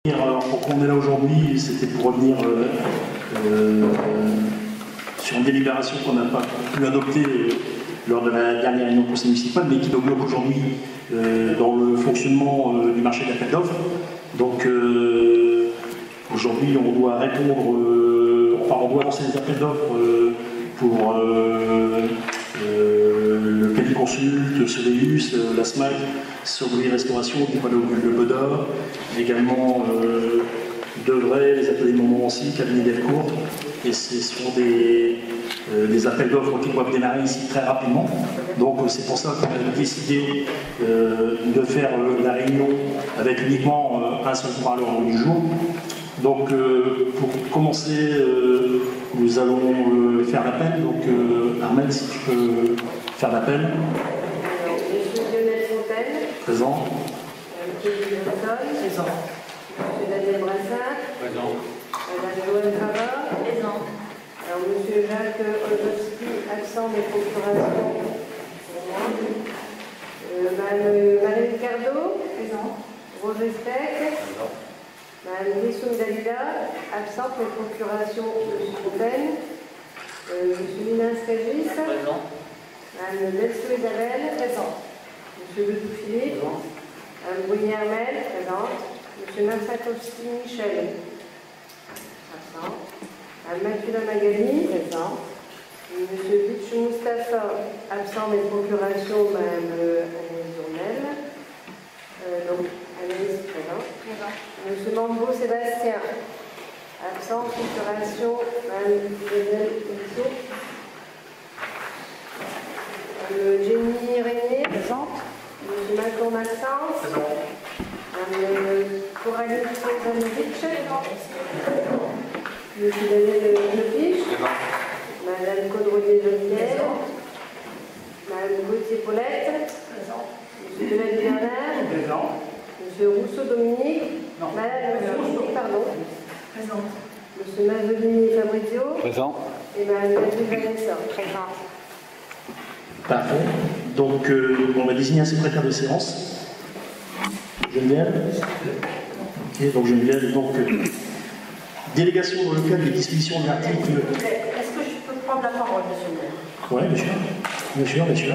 Alors, pourquoi on est là aujourd'hui, c'était pour revenir sur une délibération qu'on n'a pas pu adopter lors de la dernière réunion du conseil municipal, mais qui nous bloque aujourd'hui dans le fonctionnement du marché d'appel d'offres. Donc aujourd'hui, on doit répondre, on doit lancer des appels d'offres pour le Pédiconsulte, Soleus, la SMAC, Sobri Restauration, le Boda, également Devray, les ateliers Montmorency, cabinet Delcourt. Et ce sont des appels d'offres qui doivent démarrer ici très rapidement. Donc c'est pour ça qu'on a décidé de faire la réunion avec uniquement un seul point à l'ordre du jour. Donc pour commencer, nous allons faire l'appel. Donc Armel, si tu peux faire l'appel. Monsieur Lionel Fontaine. Présent. Monsieur Présent. Monsieur Daniel Brassard. Présent. Madame Joëlle Favard. Présent. Alors Monsieur Jacques Olzowski, absent des procurations. Madame Marie Ricardo. Présent. Roger Steck. Présent. Madame Rissoum Dalila, absente des procurations de Fontaine. Monsieur Minas Cagis. Présent. Madame Delso Isabelle, présente. Monsieur Le Philippe, Madame Brunier Armel, présente. Monsieur Marsakowski Michel, absent. Madame Mathilda Magali, présent. Monsieur Bitch Moustapha, absent des procurations, Madame Anaïs Journel. Donc, Anaïs présente. Monsieur Mambo Sébastien, absent, procuration, Madame Isabelle Elso. Jenny Régnier, présente. Monsieur Macron Maxence, présent. Madame Coralie Kozanovic, présente. Monsieur Daniel Lepiche, présent. Madame Caudrelier-Joliet, Madame Gauthier-Paulette, présent. Monsieur Delade Bernard, présent. Monsieur Rousseau-Dominique, Madame Rousseau, pardon, présente. Monsieur Mazzolini Fabrizio, présent. Et Madame Catherine Vanessa, présente. Parfait. Donc, on va désigner un secrétaire de séance. Geneviève. Ok, donc Geneviève, donc, délégation dans le cadre des dispositions de l'article. Est-ce que je peux prendre la parole, monsieur le maire? Oui, bien sûr. Bien sûr, bien sûr.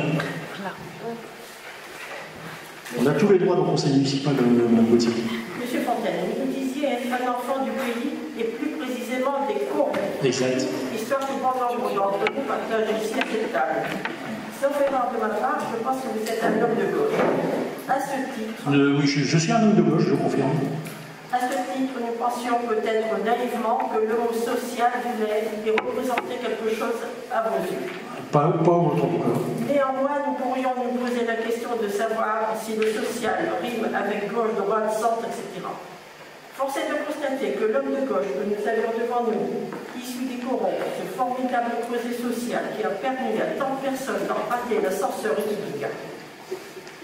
On a tous les droits dans le conseil municipal, Mme Gauthier. Monsieur Fontaine, vous disiez être un enfant du pays et plus précisément des courbes. Exact. Histoire que bon nombre d'entre nous partagent ici à cette table. Sauf erreur de ma part, je pense que vous êtes un homme de gauche. À ce titre... Oui, je suis un homme de gauche, je confirme. À ce titre, nous pensions peut-être naïvement que le mot social voulait et représentait quelque chose à vos yeux. Pas au votre cas. Néanmoins, nous pourrions nous poser la question de savoir si le social rime avec gauche, droite, centre, etc. Force est de constater que l'homme de gauche que nous avions devant nous, issu des corons, ce formidable projet social qui a permis à tant de personnes d'emprunter l'ascenseur républicain.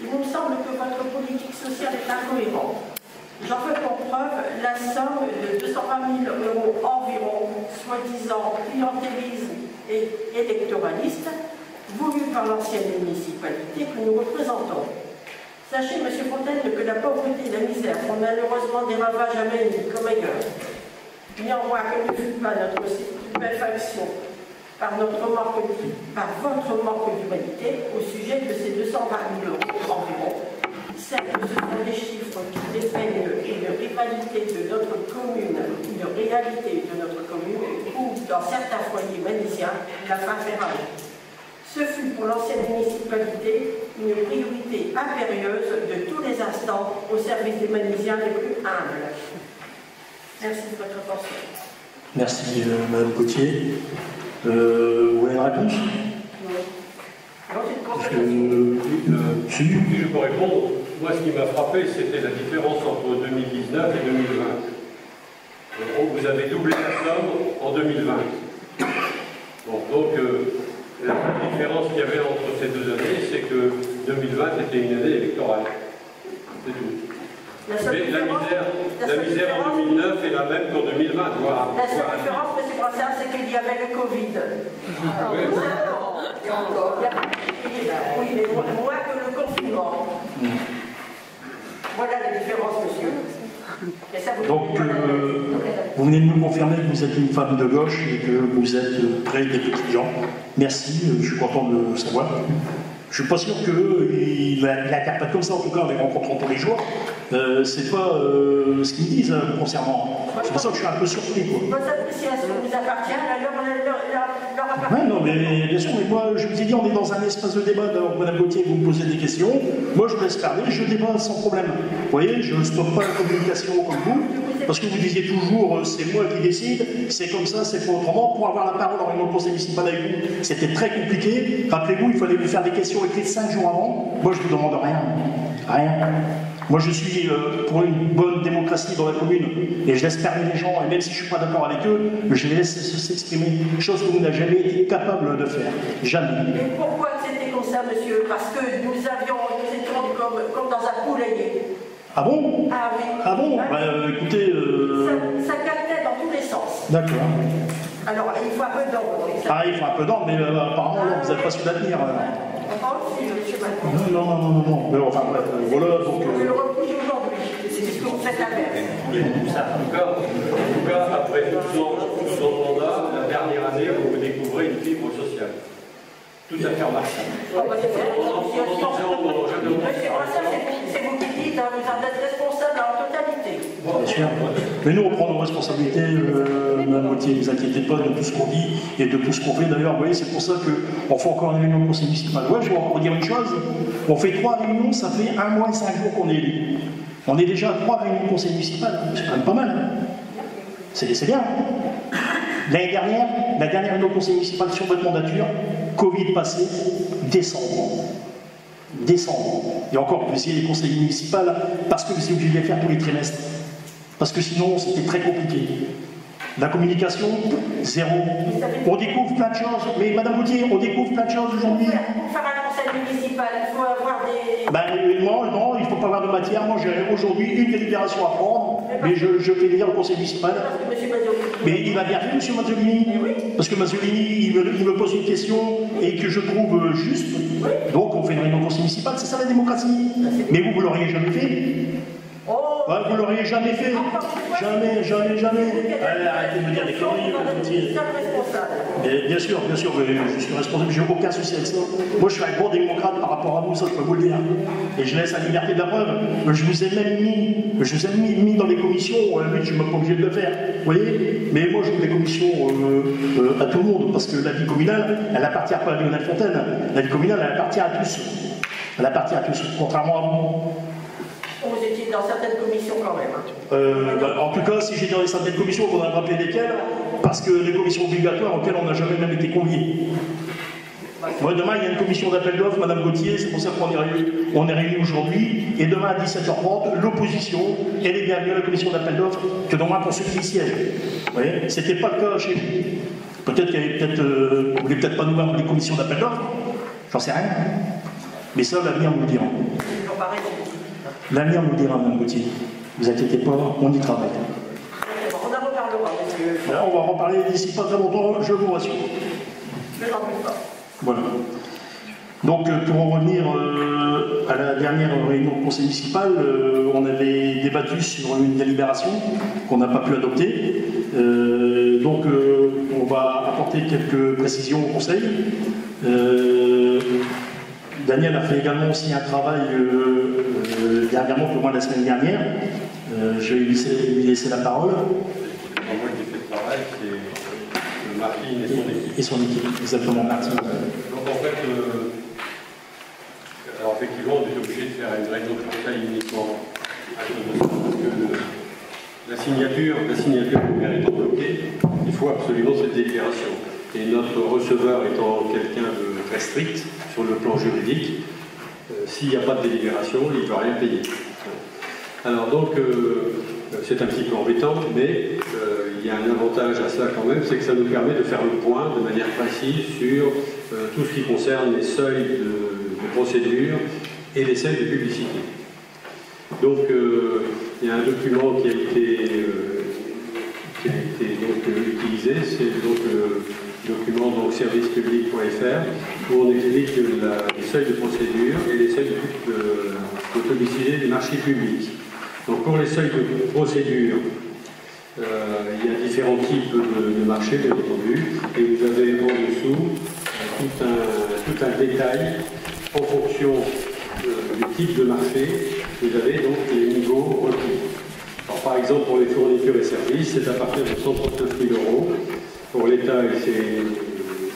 Il nous semble que votre politique sociale est incohérente. J'en veux pour preuve la somme de 220 000 € environ, soi-disant clientélisme et électoraliste, voulu par l'ancienne municipalité que nous représentons. Sachez, M. Fontaine, que la pauvreté et la misère font malheureusement des ravages à Maine comme ailleurs. Néanmoins, que ne fut pas notre stupéfaction par votre manque d'humanité au sujet de ces 220 000 € environ. Certes, ce sont des chiffres qui dépeignent une rivalité de notre commune, une réalité de notre commune, où, dans certains foyers manisiens, la faim fait rage. Ce fut pour l'ancienne municipalité une priorité impérieuse de tous les instants au service des Manisiens les plus humbles. Merci de votre attention. Merci, Mme Gauthier. Vous voulez une réponse? Non, c'est une constatation. Si. Je peux répondre. Moi, ce qui m'a frappé, c'était la différence entre 2019 et 2020. Vous avez doublé la somme en 2020. Donc la différence qu'il y avait entre ces deux années, c'est que 2020 était une année électorale. C'est tout. Mais la misère en 2009 est la même qu'en 2020. La seule différence, M. Brassard, c'est qu'il y avait le Covid. Oui, mais moins que le confinement. Voilà la différence, monsieur. Et ça vous Donc, vous venez de nous confirmer que vous êtes une femme de gauche et que vous êtes près des petits gens. Merci, je suis content de le savoir. Je suis pas sûr qu'il l'interprète comme ça, en tout cas, en les rencontrant tous les jours. C'est pas ce qu'ils me disent concernant. C'est pour ça que je suis un peu surpris, quoi. Votre appréciation vous appartient, leur appartient. Ouais, non, mais bien sûr, mais moi, je vous ai dit, on est dans un espace de débat. Donc, Madame Gauthier, vous me posez des questions. Moi, je vous laisse parler, je débat sans problème. Vous voyez, je ne stoppe pas la communication comme vous, parce que vous disiez toujours, c'est moi qui décide, c'est comme ça, c'est pas autrement. Pour avoir la parole en réunion de conseil municipal avec vous, c'était très compliqué. Rappelez-vous, il fallait vous faire des questions écrites 5 jours avant. Moi, je vous demande rien. Rien. Moi, je suis pour une bonne démocratie dans la commune, et je laisse parler les gens, et même si je ne suis pas d'accord avec eux, je les laisse s'exprimer, chose que vous n'avez jamais été capable de faire. Jamais. Et pourquoi c'était comme ça, monsieur? Parce que nous étions comme dans un poulailler. Ah bon? Ah oui. Ah bon? Bah, écoutez... Ça captait dans tous les sens. D'accord. Alors, il faut un peu d'ordre. Ah, il faut un peu d'ordre, mais apparemment, là, vous n'avez pas su la tenir. Aussi, monsieur Macron. Non. Mais enfin, bref, voilà, donc... Je le repousse aujourd'hui. C'est ce que vous faites l'inverse. En tout cas, après 12 ans de mandat, la dernière année, vous découvrez une fibre sociale. Tout à fait remarquable. C'est vous qui dites, vous êtes responsable en totalité. Bien sûr. Mais nous, on prend nos responsabilités, Mme Gauthier, ne vous inquiétez pas de tout ce qu'on dit et de tout ce qu'on fait. D'ailleurs, vous voyez, c'est pour ça qu'on fait encore une réunion de conseil municipal. Ouais, je vais encore dire une chose. On fait 3 réunions, ça fait 1 mois et 5 jours qu'on est élus. On est déjà à 3 réunions de conseil municipal. C'est quand même pas mal. Hein. C'est bien. L'année dernière, la dernière réunion de conseil municipal sur votre mandature, Covid passé, décembre. Et encore, vous essayez les conseils municipaux parce que vous êtes obligé de les faire tous les trimestres. Parce que sinon, c'était très compliqué. La communication, zéro. On découvre plein de choses. Mais Madame Gauthier, on découvre plein de choses aujourd'hui. Pour faire un conseil municipal, il faut avoir des... Non, il ne faut pas avoir de matière. Moi, j'ai aujourd'hui une délibération à prendre, mais je fais lire le conseil municipal. Mais il va bien faire, M. Mazzolini. Parce que Mazzolini, il me pose une question et que je trouve juste. Donc, on fait une réunion de conseil municipal. C'est ça la démocratie. Mais vous l'auriez jamais fait. Ouais, vous l'auriez jamais fait. Jamais. Allez, arrêtez de me dire des conneries, Gauthier. Bien sûr, je suis responsable, j'ai aucun souci avec ça. Moi, je suis un gros démocrate par rapport à vous, ça je peux vous le dire. Et je laisse la liberté de la preuve. Je vous ai même mis dans les commissions, je ne suis même pas obligé de le faire. Vous voyez? Mais moi, je veux les commissions à tout le monde, parce que la vie communale, elle n'appartient pas à Lionel Fontaine. La vie communale, elle appartient à tous. Elle appartient à tous, contrairement à vous. Vous étiez dans certaines commissions quand même. En tout cas, si j'étais dans certaines commissions, on va me rappeler lesquelles, parce que les commissions obligatoires auxquelles on n'a jamais même été conviés. Moi, demain, il y a une commission d'appel d'offres, Madame Gauthier, c'est pour ça qu'on est réunis aujourd'hui. Et demain à 17h30, l'opposition, elle est bienvenue à la commission d'appel d'offres, que demain pour ceux qui y siègent. Vous voyez, c'était pas le cas chez vous. Peut-être qu'il y avait vous voulez peut-être pas nous voir dans les commissions d'appel d'offres, j'en sais rien. Mais ça, l'avenir nous le dira. L'avenir nous dira, Mme Gauthier. Ne vous inquiétez pas, on y travaille. On en reparlera, monsieur. Là, on va en reparler d'ici pas très longtemps, je vous rassure. Je n'en doute pas. Voilà. Donc, pour en revenir à la dernière réunion du conseil municipal, on avait débattu sur une délibération qu'on n'a pas pu adopter. Donc, on va apporter quelques précisions au conseil. Daniel a fait également aussi un travail dernièrement, au moins la semaine dernière. Je vais lui laisser la parole. Moi qui fait le travail, c'est Martine et son équipe. Et son équipe, exactement, Martine. Donc en fait, alors effectivement, on est obligé de faire une réunion de conseil uniquement à cause de ça, parce que la signature du maire étant bloquée, il faut absolument cette déclaration. Et notre receveur étant quelqu'un de très strict sur le plan juridique, s'il n'y a pas de délibération, il ne peut rien payer. Alors donc, c'est un petit peu embêtant, mais il y a un avantage à cela quand même, c'est que ça nous permet de faire le point de manière précise sur tout ce qui concerne les seuils de procédure et les seuils de publicité. Donc, il y a un document qui a été donc, utilisé, c'est donc le document servicepublic.fr où on explique les seuils de procédure et les seuils de publicité des marchés publics. Donc pour les seuils de procédure, il y a différents types de marchés, bien entendu, et vous avez en dessous tout un détail en fonction du type de marché. Vous avez donc les niveaux requis. Alors, par exemple, pour les fournitures et services, c'est à partir de 139 000 €. Pour l'État et ses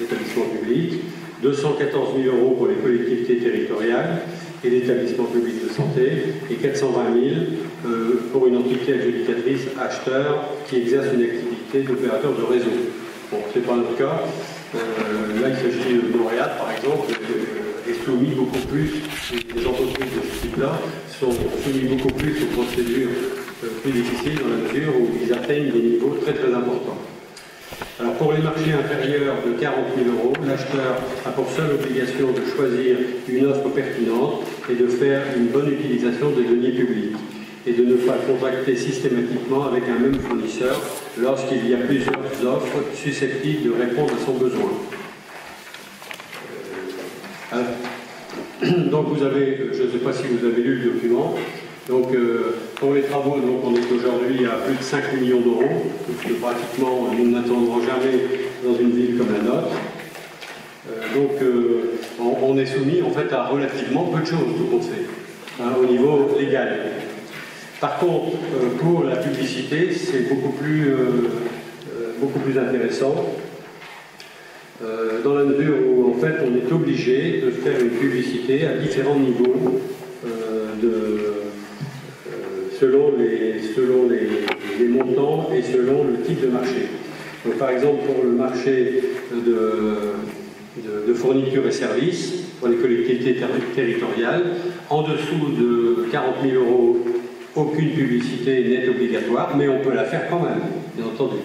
établissements publics, 214 000 € pour les collectivités territoriales et l'établissement public de santé, et 420 000 pour une entité adjudicatrice acheteur qui exerce une activité d'opérateur de réseau. Bon, ce n'est pas notre cas. Là, il s'agit de Montréal, par exemple, est soumis beaucoup plus, les entreprises de ce type-là sont soumis beaucoup plus aux procédures plus difficiles dans la mesure où ils atteignent des niveaux très très importants. Alors pour les marchés inférieurs de 40 000 €, l'acheteur a pour seule obligation de choisir une offre pertinente et de faire une bonne utilisation des deniers publics et de ne pas contracter systématiquement avec un même fournisseur lorsqu'il y a plusieurs offres susceptibles de répondre à son besoin. Donc vous avez, je ne sais pas si vous avez lu le document, donc pour les travaux, donc, on est aujourd'hui à plus de 5 millions d'euros, que pratiquement nous n'attendrons jamais dans une ville comme la nôtre. On est soumis en fait à relativement peu de choses, tout compte fait, au niveau légal. Par contre, pour la publicité, c'est beaucoup plus intéressant. Dans la mesure où en fait on est obligé de faire une publicité à différents niveaux selon les montants et selon le type de marché. Donc, par exemple, pour le marché de fournitures et services, pour les collectivités territoriales, en dessous de 40 000 €, aucune publicité n'est obligatoire, mais on peut la faire quand même, bien entendu.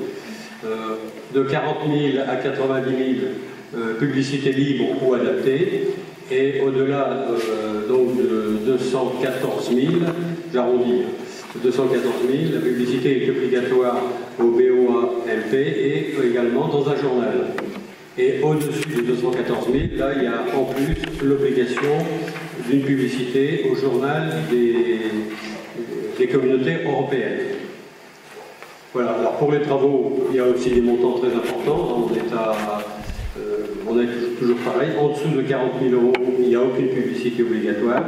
De 40 000 à 90 000, publicité libre ou adaptée, et au-delà donc de 214 000, j'arrondis, 214 000, la publicité est obligatoire au BOA-MP et également dans un journal. Et au-dessus de 214 000, là, il y a en plus l'obligation d'une publicité au journal des communautés européennes. Voilà, alors pour les travaux, il y a aussi des montants très importants. On est toujours pareil. En dessous de 40 000 €, il n'y a aucune publicité obligatoire.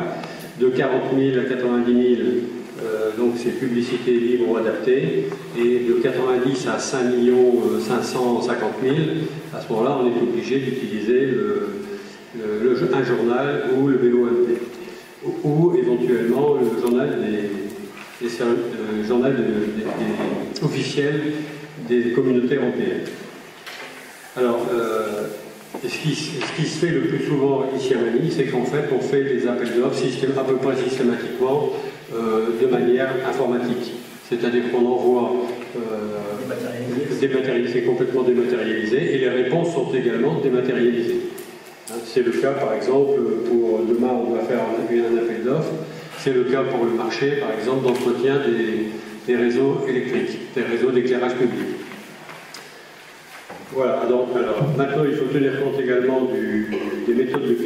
De 40 000 à 90 000, donc c'est publicité libre ou adaptée. Et de 90 à 5 550 000, à ce moment-là, on est obligé d'utiliser un journal ou le BOMP. Ou éventuellement le journal officiel des communautés européennes. Alors, ce qui se fait le plus souvent ici à Manille, c'est qu'en fait, on fait des appels d'offres à peu près systématiquement de manière informatique. C'est-à-dire qu'on envoie dématérialisé, complètement dématérialisé, et les réponses sont également dématérialisées. C'est le cas, par exemple, pour demain, on va faire un appel d'offres. C'est le cas pour le marché, par exemple, d'entretien des réseaux électriques, des réseaux d'éclairage public. Voilà, donc alors, maintenant il faut tenir compte également des méthodes de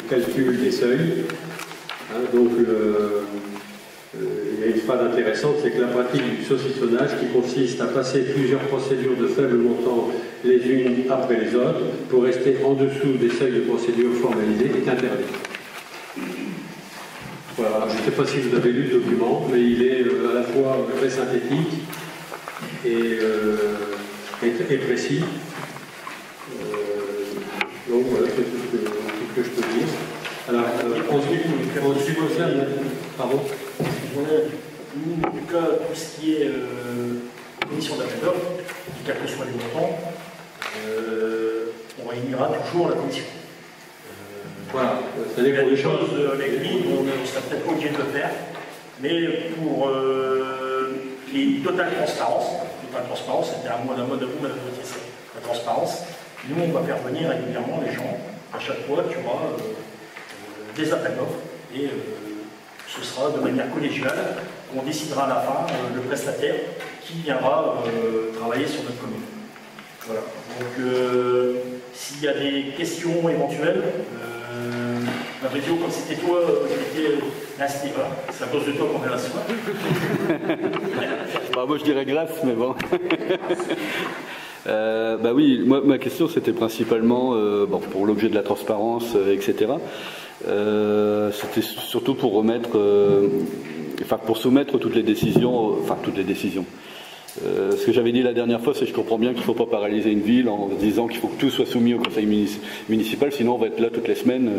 calcul des seuils. Donc il y a une phrase intéressante, c'est que la pratique du saucissonnage, qui consiste à passer plusieurs procédures de faible montant les unes après les autres, pour rester en dessous des seuils de procédure formalisés, est interdite. Voilà, alors, je ne sais pas si vous avez lu le document, mais il est à la fois très synthétique et précis. Donc voilà, c'est tout ce que je peux dire. Alors, en ce qui concerne... Pardon ? Nous, en tout cas, tout ce qui est commission d'appel d'offres, quels que soient les montants, on réunira toujours la commission. Voilà, il y a des choses avec lui, on serait peut-être obligé de le faire, mais pour les totale transparence, c'était un mot d'un mode à vous, madame Gauthier, la transparence. Nous, on va faire venir régulièrement les gens. À chaque fois, tu auras des appels d'offres et ce sera de manière collégiale. On décidera à la fin le prestataire qui viendra travailler sur notre commune. Voilà. Donc, s'il y a des questions éventuelles, Fabrizio, comme c'était toi qui étais l'instigateur, c'est à cause de toi qu'on est là ce soir. Bah, moi je dirais grâce, mais bon. Bah oui, moi ma question c'était principalement bon, pour l'objet de la transparence, etc. C'était surtout pour remettre, enfin pour soumettre toutes les décisions, ce que j'avais dit la dernière fois, c'est que je comprends bien qu'il ne faut pas paralyser une ville en disant qu'il faut que tout soit soumis au conseil municipal, sinon on va être là toutes les semaines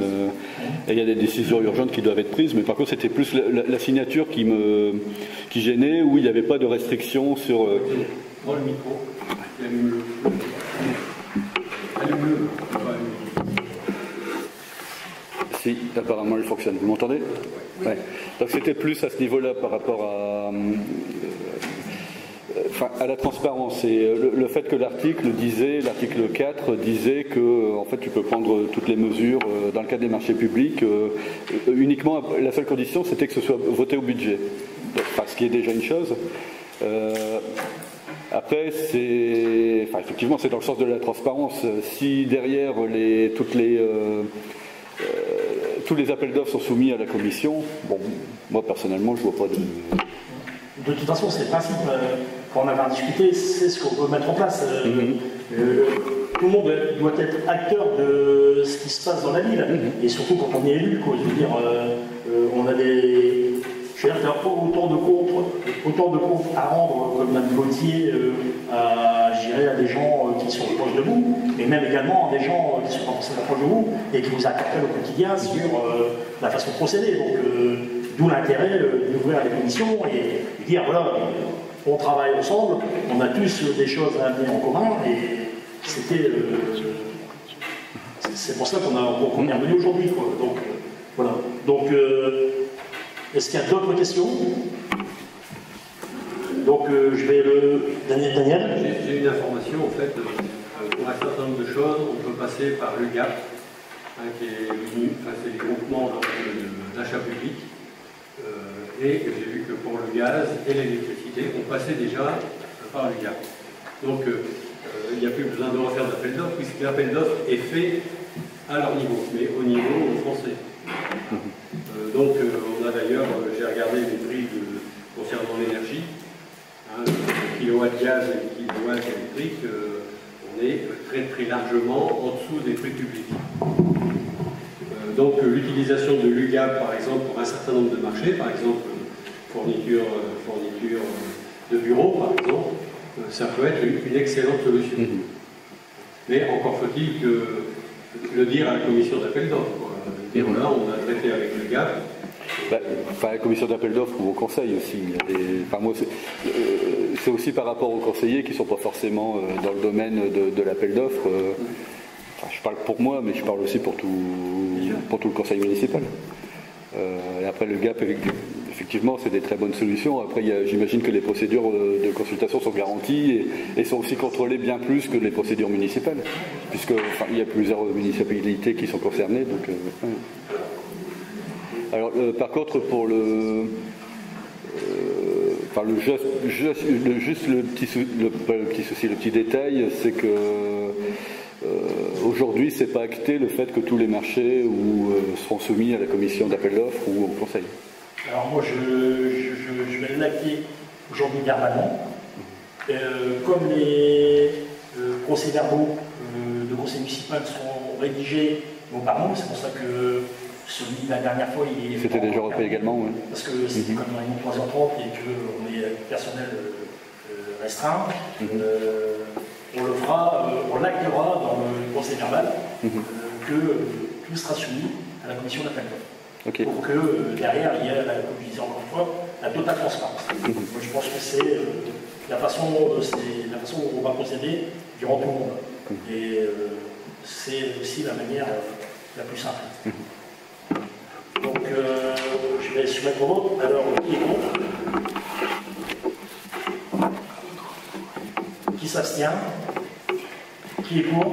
et il y a des décisions urgentes qui doivent être prises. Mais par contre, c'était plus la signature qui gênait, où il n'y avait pas de restriction sur. Dans le micro. Allume-le. Si, apparemment elle fonctionne. Vous m'entendez? Ouais. Donc c'était plus à ce niveau-là par rapport à la transparence et le fait que l'article 4 disait que en fait tu peux prendre toutes les mesures dans le cadre des marchés publics uniquement, la seule condition c'était que ce soit voté au budget, enfin, ce qui est déjà une chose. Après effectivement c'est dans le sens de la transparence. Si derrière tous les appels d'offres sont soumis à la commission, bon, moi personnellement je vois pas de... De toute façon, c'est le principe, quand on avait discuté, c'est ce qu'on peut mettre en place. Tout le monde doit être acteur de ce qui se passe dans la ville, et surtout quand on est élu, quoi. Je veux dire, on a des... Je veux dire, il n'y a pas autant de comptes à rendre comme Mme Gauthier à des gens qui sont proches de vous, mais même également à des gens qui sont pas forcément proches de vous et qui vous interpellent au quotidien sur la façon de procéder. Donc, d'où l'intérêt d'ouvrir les commissions et dire voilà, on travaille ensemble, on a tous des choses à amener en commun et c'était. C'est pour ça qu'on est revenu aujourd'hui. Donc, voilà. Donc, est-ce qu'il y a d'autres questions? Donc, je vais Daniel. J'ai une information, en fait, pour un certain nombre de choses, on peut passer par l'UGAP, qui est l'UNU, c'est les groupements d'achat public. Et j'ai vu que pour le gaz et l'électricité, on passait déjà par l'UGAP. Donc, il n'y a plus besoin de refaire d'appel d'offres, puisque l'appel d'offres est fait à leur niveau, mais au niveau français. Donc, on a d'ailleurs, j'ai regardé les prix concernant l'énergie, le kilowatt gaz et le kilowatt électrique, on est très très largement en dessous des prix publics. Donc, l'utilisation de l'UGAP, par exemple, pour un certain nombre de marchés, par exemple, fourniture de bureaux, par exemple, ça peut être une excellente solution. Mais encore faut-il le dire à la commission d'appel d'offres. Et voilà, on a traité avec l'UGAP. La commission d'appel d'offres ou au conseil aussi. Moi, c'est aussi par rapport aux conseillers qui ne sont pas forcément dans le domaine de l'appel d'offres. Je parle pour moi, mais je parle aussi pour tout le conseil municipal. Et après, le GAP, effectivement, c'est des très bonnes solutions. Après, j'imagine que les procédures de consultation sont garanties et sont aussi contrôlées bien plus que les procédures municipales, puisqu'il y a plusieurs municipalités qui sont concernées. Donc, Alors, par contre, pour le petit détail, c'est que aujourd'hui, c'est pas acté le fait que tous les marchés seront soumis à la commission d'appel d'offres ou au conseil. Alors moi, je vais l'acter aujourd'hui verbalement. Comme les procès-verbaux de conseil municipal sont rédigés mot par mot, c'est pour ça que celui de la dernière fois, il est... C'était déjà repris également, oui. Parce que c'était comme dans les 3h30 et qu'on est personnel restreint, on le fera, on l'actera dans le procès verbal que tout sera soumis à la commission d'appel d'offres. Okay. Pour que derrière, il y ait, comme je disais encore une fois, la totale transparence. Moi, je pense que c'est la façon où on va procéder durant tout le monde. Et c'est aussi la manière la plus simple. Donc, je vais soumettre au vote. Alors, qui est contre? Qui s'abstient? Qui est pour?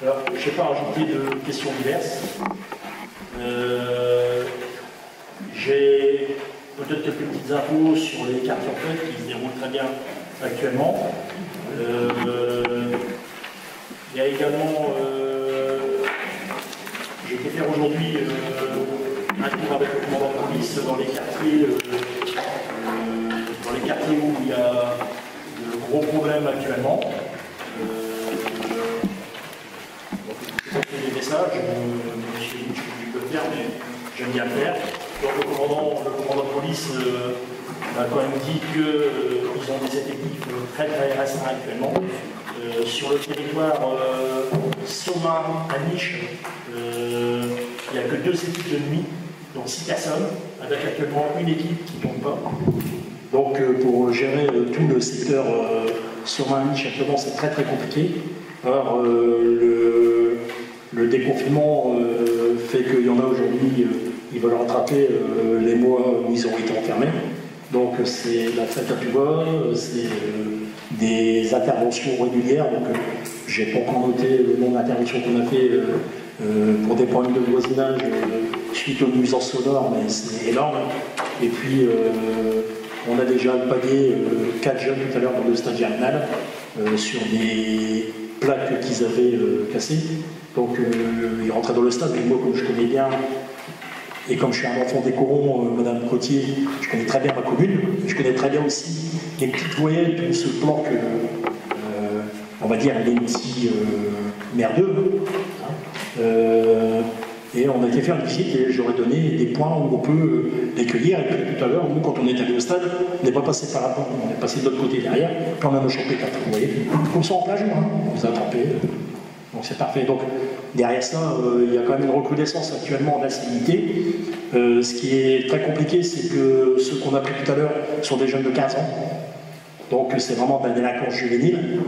Alors, je n'ai pas rajouté de questions diverses. J'ai peut-être quelques petites infos sur les quartiers en fait qui se déroulent très bien actuellement. Il y a également, j'ai été faire aujourd'hui un tour avec le commandant de police dans les quartiers où il y a de gros problèmes actuellement. Donc, des messages, je suis obligé de le faire, mais j'aime bien le faire. Donc le commandant de police m'a quand même dit qu'ils ont des effectifs très restreints actuellement. Sur le territoire Somain à Niche, il n'y a que 2 équipes de nuit, donc 6 personnes, avec actuellement une équipe qui ne tombe pas. Donc pour gérer tout le secteur Somain à Niche actuellement, c'est très compliqué. Alors le déconfinement fait qu'il y en a aujourd'hui, ils veulent rattraper les mois où ils ont été enfermés. Donc c'est la fête à tout va, c'est des interventions régulières. Donc j'ai pas encore noté le nombre d'interventions qu'on a fait pour des problèmes de voisinage suite aux nuisances sonores, mais c'est énorme. Et puis on a déjà alpagué 4 jeunes tout à l'heure dans le stade germinal sur des plaques qu'ils avaient cassées. Donc ils rentraient dans le stade, et moi comme je connais bien, et comme je suis un enfant des corons, Madame Cotier, je connais très bien ma commune, je connais très bien aussi les petites voyelles où se planquent, on va dire, les petits merdeux. Et on a été faire une visite et j'aurais donné des points où on peut les cueillir. Et puis tout à l'heure, nous, quand on est allé au stade, on n'est pas passé par la porte, on est passé de l'autre côté derrière, puis on en a chopé 4. Vous voyez, comme ça en plage, on les a attrapés. Donc c'est parfait. Donc derrière ça, il y a quand même une recrudescence actuellement d'incivilité. Ce qui est très compliqué, c'est que ceux qu'on a pris tout à l'heure sont des jeunes de 15 ans. Donc c'est vraiment de la délinquance juvénile.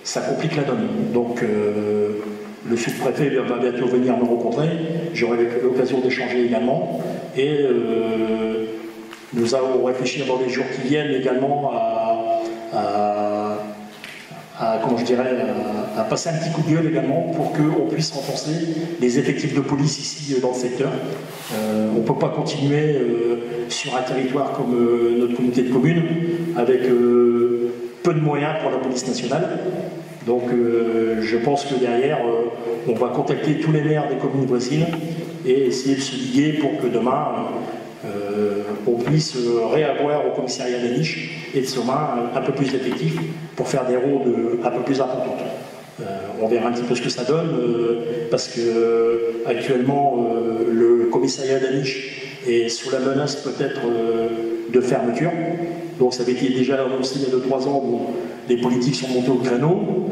Ça complique la donne. Donc le sous-préfet va bientôt venir me rencontrer. J'aurai l'occasion d'échanger également. Et nous allons réfléchir dans les jours qui viennent également à passer un petit coup de gueule également pour qu'on puisse renforcer les effectifs de police ici dans le secteur. On ne peut pas continuer sur un territoire comme notre communauté de communes avec peu de moyens pour la police nationale. Donc je pense que derrière, on va contacter tous les maires des communes voisines et essayer de se liguer pour que demain, on puisse réavoir au commissariat des Niches et de Somain un peu plus d'effectifs pour faire des rondes un peu plus importantes. On verra un petit peu ce que ça donne, parce que actuellement le commissariat des Niches est sous la menace peut-être de fermeture. Donc ça avait été déjà annoncé il y a 2-3 ans où les politiques sont montés au créneau.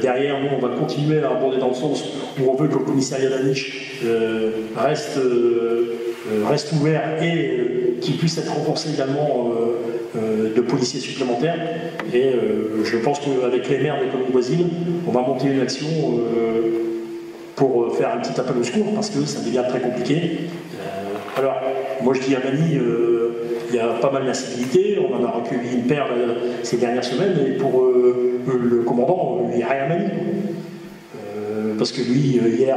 Derrière, nous, on va continuer à aborder dans le sens où on veut que le commissariat de la Niche reste ouvert et qu'il puisse être renforcé également de policiers supplémentaires. Et je pense qu'avec les maires des communes voisines, on va monter une action pour faire un petit appel au secours, parce que ça devient très compliqué. Alors, moi je dis à Mani, il y a pas mal d'incivilité, on en a recueilli une paire ces dernières semaines, et pour le commandant, il n'y a rien à Mani. Parce que lui, hier,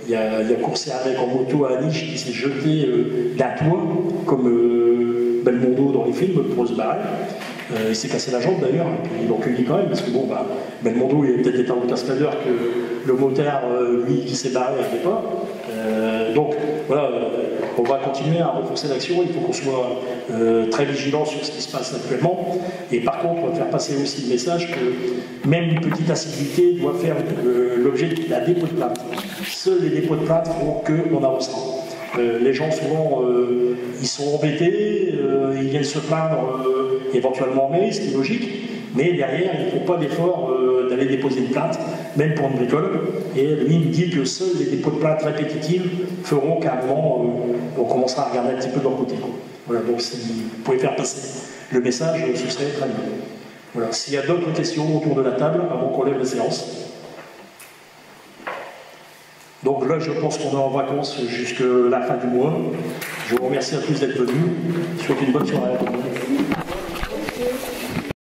il a coursé avec en moto à Niche, qui s'est jeté d'un toit, comme Belmondo dans les films, pour se barrer. Il s'est cassé la jambe d'ailleurs, et puis ils l'ont cueilli quand même, parce que bon, Belmondo, il a peut-être été un cascadeur que le motard, lui, qui s'est barré, n'avait pas. Donc, voilà, on va continuer à renforcer l'action, il faut qu'on soit très vigilant sur ce qui se passe actuellement. Et par contre, on va faire passer aussi le message que même une petite incivilité doit faire l'objet d'un dépôt de plainte. Seuls les dépôts de plainte font qu'on avancera. Les gens, souvent, ils sont embêtés, ils viennent se plaindre éventuellement en mairie, ce qui est logique, mais derrière, ils ne font pas d'effort d'aller déposer une plainte, même pour une bricole. Et lui, il me dit que seuls les dépôts de plainte répétitifs feront qu'à un moment, on commencera à regarder un petit peu de leur côté. Voilà, donc si vous pouvez faire passer le message, ce serait très bien. Voilà. S'il y a d'autres questions autour de la table, avant qu'on lève la séance. Donc là, je pense qu'on est en vacances jusqu'à la fin du mois. Je vous remercie à tous d'être venus. Je vous souhaite une bonne soirée à tout le monde.